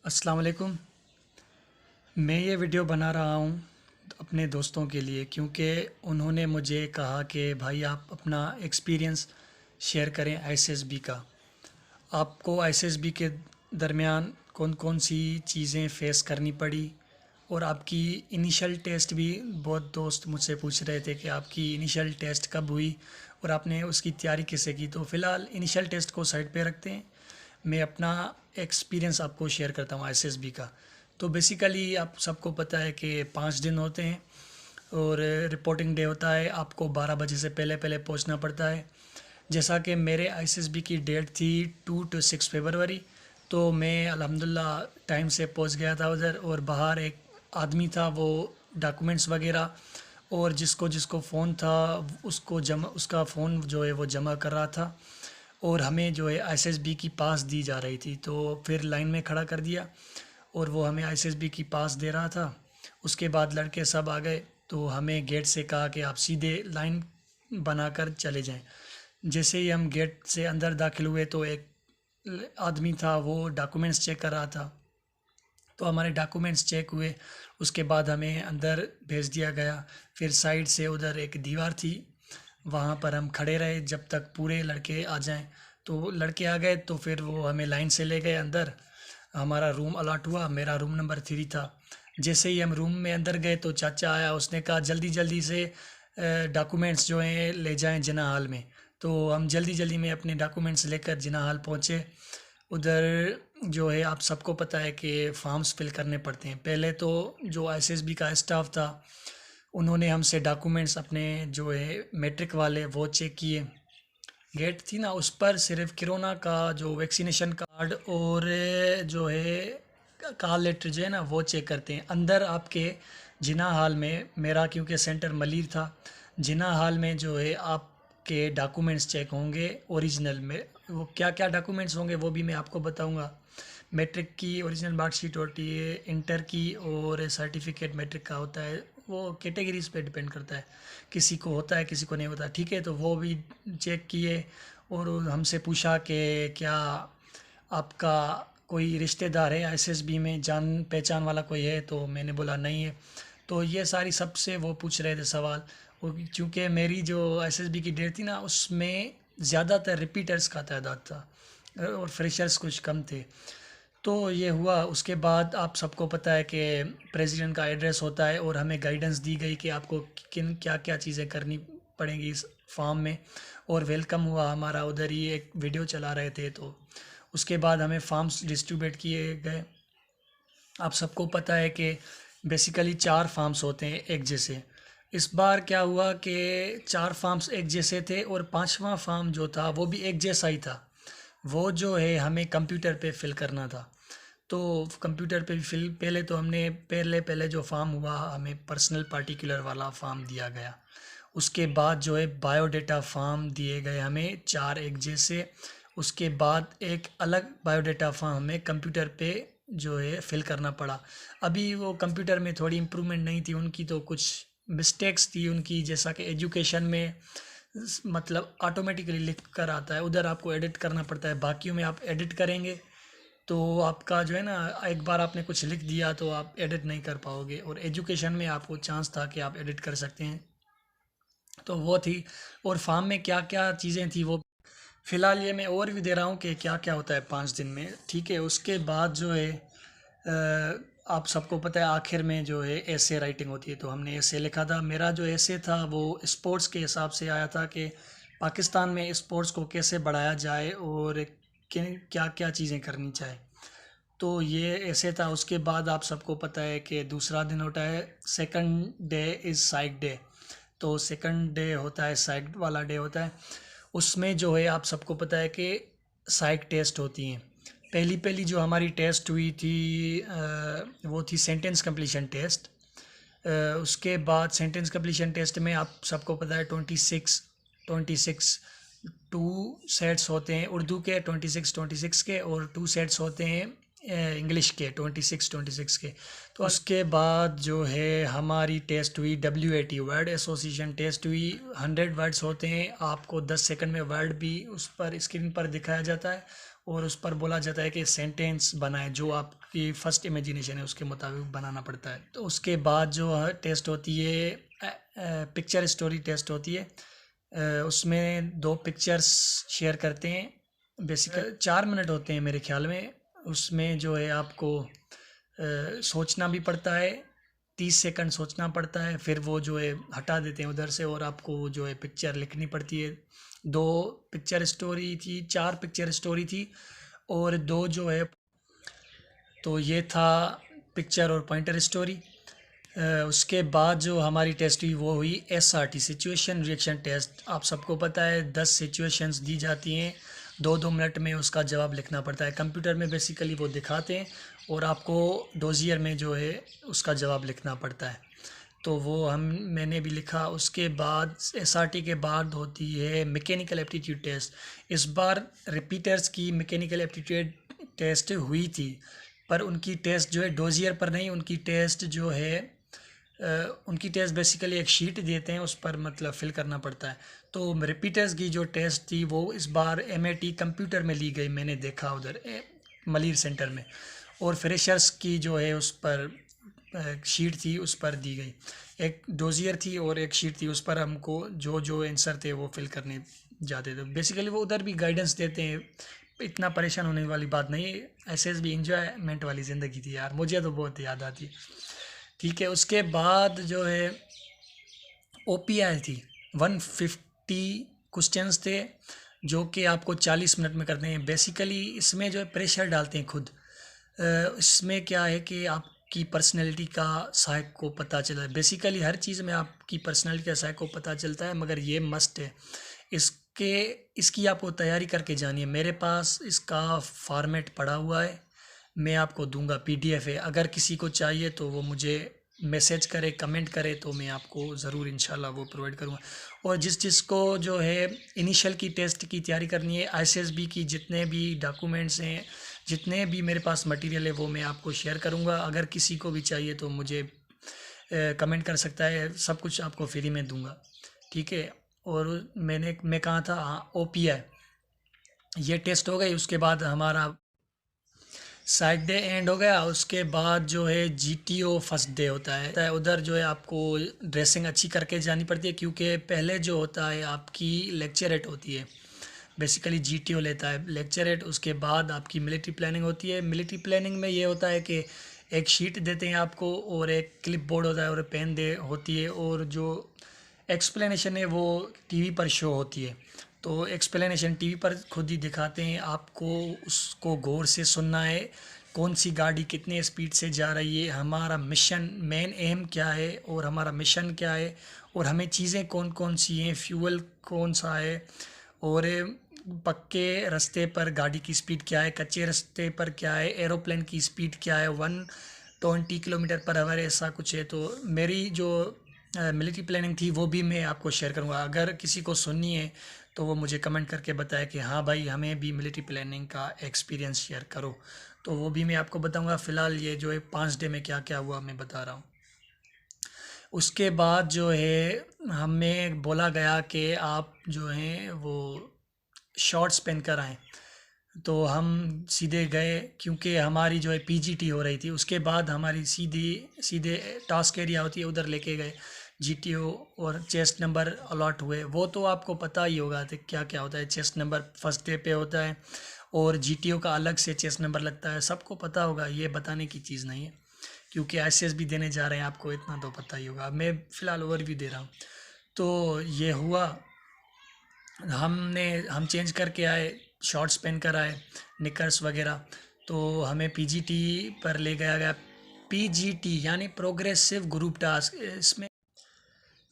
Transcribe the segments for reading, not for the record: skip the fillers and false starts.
अस्सलाम वालेकुम। मैं ये वीडियो बना रहा हूँ अपने दोस्तों के लिए, क्योंकि उन्होंने मुझे कहा कि भाई आप अपना एक्सपीरियंस शेयर करें आईएसएसबी का। आपको आईएसएसबी के दरमियान कौन कौन सी चीज़ें फ़ेस करनी पड़ी, और आपकी इनिशियल टेस्ट भी बहुत दोस्त मुझसे पूछ रहे थे कि आपकी इनिशियल टेस्ट कब हुई और आपने उसकी तैयारी कैसे की। तो फ़िलहाल इनिशियल टेस्ट को साइड पे रखते हैं, मैं अपना एक्सपीरियंस आपको शेयर करता हूँ आईएसएसबी का। तो बेसिकली आप सबको पता है कि 5 दिन होते हैं और रिपोर्टिंग डे होता है। आपको 12 बजे से पहले पहले पहुँचना पड़ता है। जैसा कि मेरे आईएसएसबी की डेट थी 2 to 6 फरवरी, तो मैं अल्हम्दुलिल्लाह टाइम से पहुँच गया था उधर। और बाहर एक आदमी था, वो डॉक्यूमेंट्स वगैरह और जिसको जिसको फ़ोन था उसको जमा, उसका फ़ोन जो है वो जमा कर रहा था, और हमें जो है आईएसएसबी की पास दी जा रही थी। तो फिर लाइन में खड़ा कर दिया और वो हमें आईएसएसबी की पास दे रहा था। उसके बाद लड़के सब आ गए, तो हमें गेट से कहा कि आप सीधे लाइन बनाकर चले जाएं। जैसे ही हम गेट से अंदर दाखिल हुए तो एक आदमी था, वो डॉक्यूमेंट्स चेक कर रहा था। तो हमारे डॉक्यूमेंट्स चेक हुए, उसके बाद हमें अंदर भेज दिया गया। फिर साइड से उधर एक दीवार थी, वहाँ पर हम खड़े रहे जब तक पूरे लड़के आ जाएं। तो लड़के आ गए तो फिर वो हमें लाइन से ले गए अंदर। हमारा रूम अलॉट हुआ, मेरा रूम नंबर 3 था। जैसे ही हम रूम में अंदर गए तो चाचा आया, उसने कहा जल्दी जल्दी से डॉक्यूमेंट्स जो हैं ले जाएं जिना हॉल में। तो हम जल्दी जल्दी में अपने डॉक्यूमेंट्स लेकर जिना हॉल पहुँचे। उधर जो है आप सबको पता है कि फॉर्म्स फिल करने पड़ते हैं। पहले तो जो आईएसएसबी का स्टाफ था, उन्होंने हमसे डॉक्यूमेंट्स अपने जो है मैट्रिक वाले वो चेक किए। गेट थी ना, उस पर सिर्फ कोरोना का जो वैक्सीनेशन कार्ड और जो है कॉल लेटर जो है ना वो चेक करते हैं। अंदर आपके जिना हॉल में, मेरा क्योंकि सेंटर मलिर था, जिना हॉल में जो है आपके डॉक्यूमेंट्स चेक होंगे ओरिजिनल में। वो क्या क्या डॉक्यूमेंट्स होंगे वो भी मैं आपको बताऊंगा। मैट्रिक की ओरिजिनल मार्कशीट होती है, इंटर की और सर्टिफिकेट मैट्रिक का होता है। वो कैटेगरीज पे डिपेंड करता है, किसी को होता है किसी को नहीं होता। ठीक है, तो वो भी चेक किए। और हमसे पूछा कि क्या आपका कोई रिश्तेदार है आईएसएसबी में, जान पहचान वाला कोई है? तो मैंने बोला नहीं है। तो ये सारी सबसे वो पूछ रहे थे सवाल। और चूँकि मेरी जो आईएसएसबी की डेट थी ना, उसमें ज़्यादातर रिपीटर्स का तादाद था और फ्रेशर्स कुछ कम थे। तो ये हुआ। उसके बाद आप सबको पता है कि प्रेसिडेंट का एड्रेस होता है, और हमें गाइडेंस दी गई कि आपको किन क्या क्या चीज़ें करनी पड़ेंगी इस फॉर्म में। और वेलकम हुआ हमारा, उधर ही एक वीडियो चला रहे थे। तो उसके बाद हमें फॉर्म्स डिस्ट्रीब्यूट किए गए। आप सबको पता है कि बेसिकली 4 फॉर्म्स होते हैं एक जैसे। इस बार क्या हुआ कि 4 फॉर्म्स एक जैसे थे, और 5वां फॉर्म जो था वो भी एक जैसा ही था। वो जो है हमें कंप्यूटर पे फिल करना था। तो कंप्यूटर पे फिल, पहले तो हमने पहले पहले जो फॉर्म हुआ, हमें पर्सनल पार्टिकुलर वाला फॉर्म दिया गया। उसके बाद जो है बायोडाटा फॉर्म दिए गए हमें 4 एक जैसे। उसके बाद एक अलग बायोडाटा फॉर्म हमें कंप्यूटर पे जो है फिल करना पड़ा। अभी वो कंप्यूटर में थोड़ी इम्प्रूवमेंट नहीं थी उनकी, तो कुछ मिस्टेक्स थी उनकी, जैसा कि एजुकेशन में मतलब ऑटोमेटिकली लिख कर आता है, उधर आपको एडिट करना पड़ता है। बाकियों में आप एडिट करेंगे तो आपका जो है ना, एक बार आपने कुछ लिख दिया तो आप एडिट नहीं कर पाओगे। और एजुकेशन में आपको चांस था कि आप एडिट कर सकते हैं, तो वो थी। और फार्म में क्या क्या चीज़ें थी वो फ़िलहाल ये मैं ओवरव्यू दे रहा हूँ कि क्या क्या होता है 5 दिन में। ठीक है, उसके बाद जो है आप सबको पता है आखिर में जो है ऐसे राइटिंग होती है, तो हमने ऐसे लिखा था। मेरा जो ऐसे था वो स्पोर्ट्स के हिसाब से आया था कि पाकिस्तान में स्पोर्ट्स को कैसे बढ़ाया जाए और क्या क्या चीज़ें करनी चाहिए। तो ये ऐसे था। उसके बाद आप सबको पता है कि दूसरा दिन होता है second day is psych day. तो सेकंड डे होता है साइक वाला डे होता है। उसमें जो है आप सबको पता है कि साइक टेस्ट होती हैं। पहली पहली जो हमारी टेस्ट हुई थी वो थी सेंटेंस कंप्लीशन टेस्ट। उसके बाद सेंटेंस कंप्लीशन टेस्ट में आप सबको पता है 26 टू सेट्स होते हैं उर्दू के, 26 के, और 2 सेट्स होते हैं इंग्लिश के 26 के। तो उसके बाद जो है हमारी टेस्ट हुई WAT वर्ड एसोसिएशन टेस्ट हुई। 100 वर्ड्स होते हैं, आपको 10 सेकंड में वर्ड भी उस पर स्क्रीन पर दिखाया जाता है, और उस पर बोला जाता है कि सेंटेंस बनाए, जो आपकी फ़र्स्ट इमेजिनेशन है उसके मुताबिक बनाना पड़ता है। तो उसके बाद जो है टेस्ट होती है पिक्चर स्टोरी टेस्ट होती है। उसमें 2 पिक्चर्स शेयर करते हैं, बेसिकली 4 मिनट होते हैं मेरे ख्याल में। उसमें जो है आपको सोचना भी पड़ता है, 30 सेकंड सोचना पड़ता है, फिर वो जो है हटा देते हैं उधर से और आपको जो है पिक्चर लिखनी पड़ती है। 2 पिक्चर स्टोरी थी, 4 पिक्चर स्टोरी थी और 2 जो है, तो ये था पिक्चर और पॉइंटर स्टोरी। उसके बाद जो हमारी टेस्ट हुई वो हुई SRT, सिचुएशन रिएक्शन टेस्ट। आप सबको पता है 10 सिचुएशंस दी जाती हैं, 2-2 मिनट में उसका जवाब लिखना पड़ता है। कंप्यूटर में बेसिकली वो दिखाते हैं और आपको डोजियर में जो है उसका जवाब लिखना पड़ता है। तो वो मैंने भी लिखा। उसके बाद SRT के बाद होती है मैकेनिकल एप्टीट्यूड टेस्ट। इस बार रिपीटर्स की मैकेनिकल एप्टीट्यूड टेस्ट हुई थी, पर उनकी टेस्ट जो है डोजियर पर नहीं, उनकी टेस्ट जो है उनकी टेस्ट बेसिकली एक शीट देते हैं, उस पर मतलब फिल करना पड़ता है। तो रिपीटर्स की जो टेस्ट थी वो इस बार MAT कंप्यूटर में ली गई, मैंने देखा उधर मलिर सेंटर में। और फ्रेशर्स की जो है उस पर शीट थी, उस पर दी गई। एक डोजियर थी और एक शीट थी, उस पर हमको जो जो आंसर थे वो फिल करने जाते थे। बेसिकली वो उधर भी गाइडेंस देते हैं, इतना परेशान होने वाली बात नहीं। SSB इंजॉयमेंट वाली ज़िंदगी थी यार, मुझे तो बहुत याद आती है। ठीक है, उसके बाद जो है OPI थी, 150 क्वेश्चंस थे जो कि आपको 40 मिनट में करने हैं। बेसिकली इसमें जो है प्रेशर डालते हैं खुद। इसमें क्या है कि आपकी पर्सनैलिटी का सहायक को पता चला है। बेसिकली हर चीज़ में आपकी पर्सनैलिटी का सहायक को पता चलता है, मगर ये मस्ट है। इसकी आपको तैयारी करके जानी है। मेरे पास इसका फॉर्मेट पड़ा हुआ है, मैं आपको दूंगा, PDF है। अगर किसी को चाहिए तो वो मुझे मैसेज करे, कमेंट करे, तो मैं आपको ज़रूर इंशाल्लाह वो प्रोवाइड करूँगा। और जिसको जो है इनिशियल की टेस्ट की तैयारी करनी है, SSB की जितने भी डॉक्यूमेंट्स हैं, जितने भी मेरे पास मटेरियल है, वो मैं आपको शेयर करूँगा। अगर किसी को भी चाहिए तो मुझे कमेंट कर सकता है, सब कुछ आपको फ्री में दूंगा। ठीक है। और मैं कहा था, हाँ, OPI ये टेस्ट हो गई। उसके बाद हमारा साइड डे एंड हो गया। उसके बाद जो है GTO फर्स्ट डे होता है। उधर जो है आपको ड्रेसिंग अच्छी करके जानी पड़ती है, क्योंकि पहले जो होता है आपकी लेक्चरेट होती है। बेसिकली GTO लेता है लेक्चरेट। उसके बाद आपकी मिलिट्री प्लानिंग होती है। मिलिट्री प्लानिंग में ये होता है कि एक शीट देते हैं आपको और एक क्लिप बोर्ड होता है और पेन होती है, और जो एक्सप्लेनेशन है वो TV पर शो होती है। तो एक्सप्लेनेशन TV पर खुद ही दिखाते हैं, आपको उसको गौर से सुनना है। कौन सी गाड़ी कितने स्पीड से जा रही है, हमारा मिशन, मेन एम क्या है और हमारा मिशन क्या है, और हमें चीज़ें कौन कौन सी हैं, फ्यूल कौन सा है, और पक्के रास्ते पर गाड़ी की स्पीड क्या है, कच्चे रास्ते पर क्या है, एरोप्लेन की स्पीड क्या है, 120 किलोमीटर पर आवर, ऐसा कुछ है। तो मेरी जो मिलिट्री प्लानिंग थी वो भी मैं आपको शेयर करूँगा। अगर किसी को सुननी है तो वो मुझे कमेंट करके बताए कि हाँ भाई, हमें भी मिलिट्री प्लानिंग का एक्सपीरियंस शेयर करो, तो वो भी मैं आपको बताऊँगा। फ़िलहाल ये जो है 5 डे में क्या क्या हुआ मैं बता रहा हूँ। उसके बाद जो है हमें बोला गया कि आप जो हैं वो शॉर्ट्स पहन कर आएँ। तो हम सीधे गए, क्योंकि हमारी जो है PGT हो रही थी। उसके बाद हमारी सीधे टास्क एरिया होती है, उधर लेके गए। GTO और चेस्ट नंबर अलॉट हुए। वो तो आपको पता ही होगा कि क्या क्या होता है। चेस्ट नंबर फर्स्ट डे पे होता है और GTO का अलग से चेस्ट नंबर लगता है, सबको पता होगा, ये बताने की चीज़ नहीं है, क्योंकि SSB देने जा रहे हैं, आपको इतना तो पता ही होगा। मैं फ़िलहाल ओवरव्यू दे रहा हूँ। तो ये हुआ, हम चेंज करके आए, शॉर्ट्स पहन कर आए, निकर्स वगैरह। तो हमें PGT पर ले गया गया। PGT यानी प्रोग्रेसिव ग्रुप टास्क। इसमें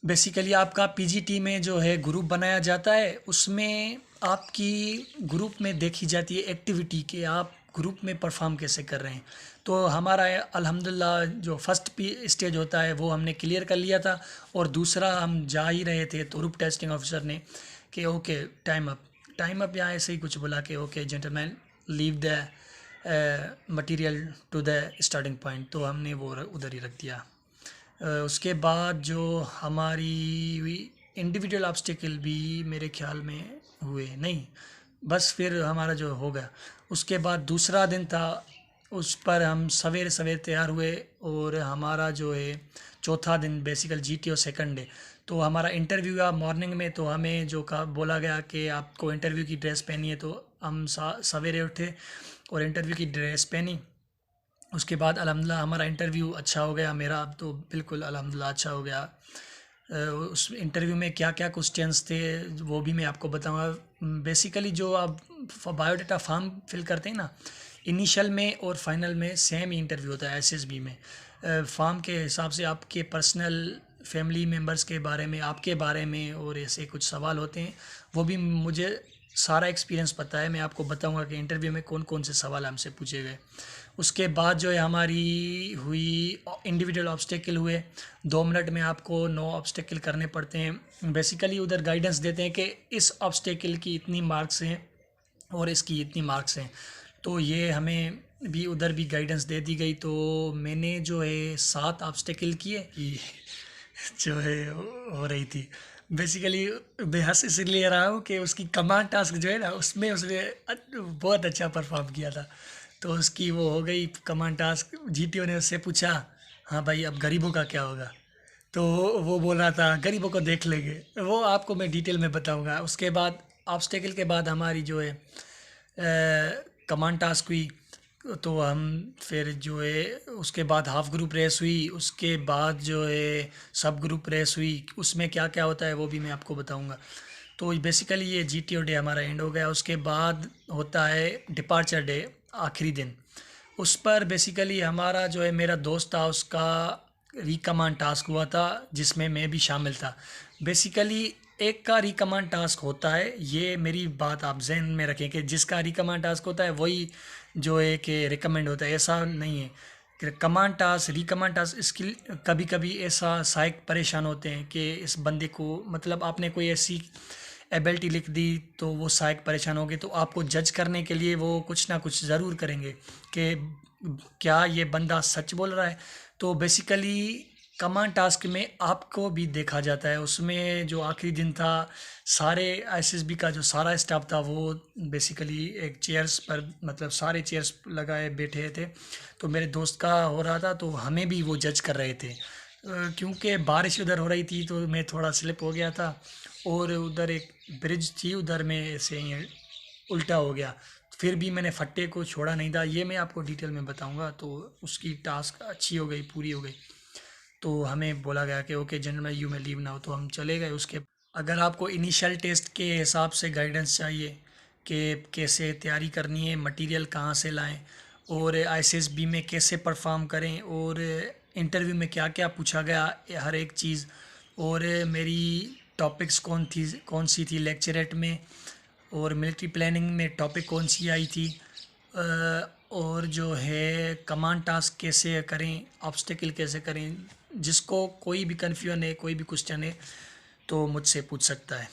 बेसिकली आपका PGT में जो है ग्रुप बनाया जाता है, उसमें आपकी ग्रुप में देखी जाती है एक्टिविटी कि आप ग्रुप में परफॉर्म कैसे कर रहे हैं। तो हमारा अल्हम्दुलिल्लाह जो फर्स्ट स्टेज होता है वो हमने क्लियर कर लिया था, और दूसरा हम जा ही रहे थे तो ग्रुप टेस्टिंग ऑफिसर ने कि ओके टाइम अप या ऐसे ही कुछ बोला कि okay gentleman leave the material to the starting point. तो हमने वो उधर ही रख दिया। उसके बाद जो हमारी इंडिविजुअल ऑब्स्टिकल भी मेरे ख्याल में हुए नहीं, बस फिर हमारा जो हो गया। उसके बाद दूसरा दिन था, उस पर हम सवेरे सवेरे तैयार हुए और हमारा जो है चौथा दिन बेसिकल जीटीओ सेकंड डे। तो हमारा इंटरव्यू हुआ मॉर्निंग में, तो हमें जो कहा बोला गया कि आपको इंटरव्यू की ड्रेस पहनी है, तो हम सवेरे उठे और इंटरव्यू की ड्रेस पहनी। उसके बाद अल्हम्दुलिल्लाह हमारा इंटरव्यू अच्छा हो गया, मेरा तो बिल्कुल अल्हम्दुलिल्लाह अच्छा हो गया। उस इंटरव्यू में क्या क्या क्वेश्चंस थे वो भी मैं आपको बताऊंगा। बेसिकली जो आप बायोडाटा फॉर्म फिल करते हैं ना, इनिशियल में और फाइनल में सेम ही इंटरव्यू होता है एसएसबी में। फॉर्म के हिसाब से आपके पर्सनल फैमिली मेम्बर्स के बारे में, आपके बारे में और ऐसे कुछ सवाल होते हैं। वो भी मुझे सारा एक्सपीरियंस पता है, मैं आपको बताऊंगा कि इंटरव्यू में कौन कौन से सवाल हमसे पूछे गए। उसके बाद जो है हमारी हुई इंडिविजुअल ऑब्स्टेकल हुए। 2 मिनट में आपको 9 ऑब्स्टेकल करने पड़ते हैं। बेसिकली उधर गाइडेंस देते हैं कि इस ऑब्स्टेकल की इतनी मार्क्स हैं और इसकी इतनी मार्क्स हैं। तो ये हमें भी उधर भी गाइडेंस दे दी गई। तो मैंने जो है 7 ऑब्स्टेकल किए कि जो है हो रही थी। बेसिकली मैं हंस इसलिए रहा हूँ कि उसकी कमांड टास्क जो है ना, उसमें उसने बहुत अच्छा परफॉर्म किया था। तो उसकी वो हो गई कमांड टास्क। जीटीओ ने उससे पूछा, हाँ भाई अब गरीबों का क्या होगा? तो वो बोल रहा था गरीबों को देख लेंगे। वो आपको मैं डिटेल में बताऊंगा। उसके बाद ऑब्स्टेकल के बाद हमारी जो है कमांड टास्क हुई। तो हम फिर जो है उसके बाद हाफ ग्रुप रेस हुई। उसके बाद जो है सब ग्रुप रेस हुई। उसमें क्या क्या होता है वो भी मैं आपको बताऊंगा। तो बेसिकली ये जीटीओ डे हमारा एंड हो गया। उसके बाद होता है डिपार्चर डे, आखिरी दिन। उस पर बेसिकली हमारा जो है मेरा दोस्त था, उसका रिकमांड टास्क हुआ था जिसमें मैं भी शामिल था। बेसिकली एक का रिकमांड टास्क होता है, ये मेरी बात आप जहन में रखें कि जिसका रिकमांड टास्क होता है वही जो है कि रिकमेंड होता है, ऐसा नहीं है कि कमांड टास्क रिकमांड टास्क। इसकी कभी कभी ऐसा सहायक परेशान होते हैं कि इस बंदे को, मतलब आपने कोई ऐसी एबिलिटी लिख दी तो वो सहायक परेशान हो गए, तो आपको जज करने के लिए वो कुछ ना कुछ ज़रूर करेंगे कि क्या ये बंदा सच बोल रहा है। तो बेसिकली कमांड टास्क में आपको भी देखा जाता है। उसमें जो आखिरी दिन था, सारे एसएसबी का जो सारा स्टाफ था वो बेसिकली एक चेयर्स पर, मतलब सारे चेयर्स लगाए बैठे थे। तो मेरे दोस्त का हो रहा था तो हमें भी वो जज कर रहे थे। क्योंकि बारिश उधर हो रही थी तो मैं थोड़ा स्लिप हो गया था और उधर एक ब्रिज थी, उधर में ऐसे ही उल्टा हो गया। फिर भी मैंने फट्टे को छोड़ा नहीं था, ये मैं आपको डिटेल में बताऊंगा। तो उसकी टास्क अच्छी हो गई, पूरी हो गई। तो हमें बोला गया कि ओके जनरल यू में लीव ना हो, तो हम चले गए। उसके अगर आपको इनिशियल टेस्ट के हिसाब से गाइडेंस चाहिए कि कैसे तैयारी करनी है, मटेरियल कहाँ से लाएं और आईसीएसबी में कैसे परफॉर्म करें और इंटरव्यू में क्या क्या पूछा गया, हर एक चीज़, और मेरी टॉपिक्स कौन सी थी लेक्चरेट में, और मिलिट्री प्लानिंग में टॉपिक कौन सी आई थी, और जो है कमांड टास्क कैसे करें, ऑब्स्टेकल कैसे करें। जिसको कोई भी कन्फ्यूजन है, कोई भी क्वेश्चन है तो मुझसे पूछ सकता है।